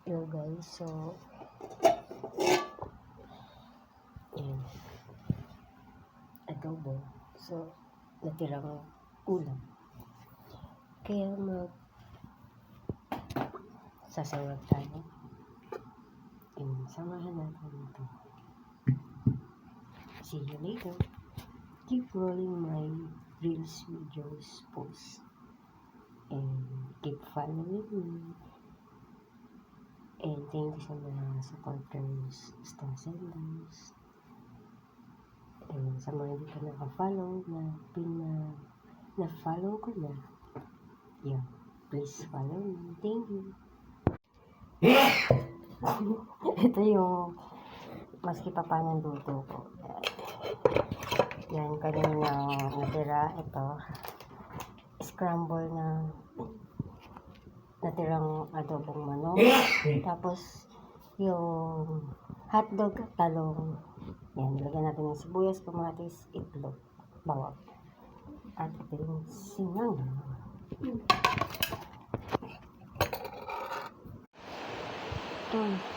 Hello guys, so yan, adobo. So natirang ulam, kaya sasawag tayo and samahan natin ito. See you later. Keep rolling my reels videos posts and keep following me. And thank you sa mga supporters, star senders, and sa mga hindi pa naka-follow na-follow ko na. Yeah, please follow me. Thank you. Ito yung maski pa paano luto ko. Yan, kanina natira. Ito, scramble na natirang adobong manok. Tapos, yung hotdog at talong. Yan, lagyan natin ng sibuyas, kamatis, itlog, bawang. At ito yung sinang.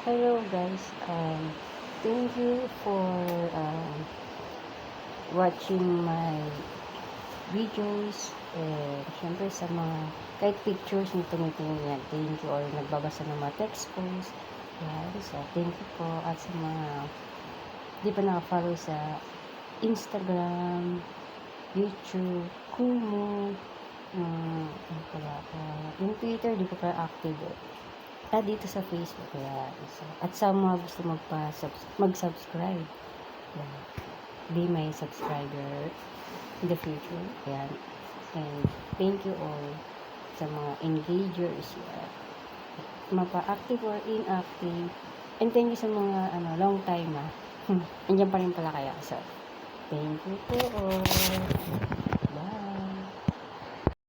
Hello guys, thank you for watching my videos. Syempre sa mga kahit pictures na tumitingin yan, thank you, or nagbabasa ng mga text posts yan, so thank you po. At sa mga di pa naka-follow sa Instagram, YouTube, Kumu, yung Twitter di ko pa active dito sa Facebook, kaya at sa mga gusto mag-subscribe, yan, be my subscriber in the future, yan. And thank you all sa mga engagers, yan, mapa-active or inactive, and thank you sa mga long time andyan pa rin pala, kaya so thank you po all.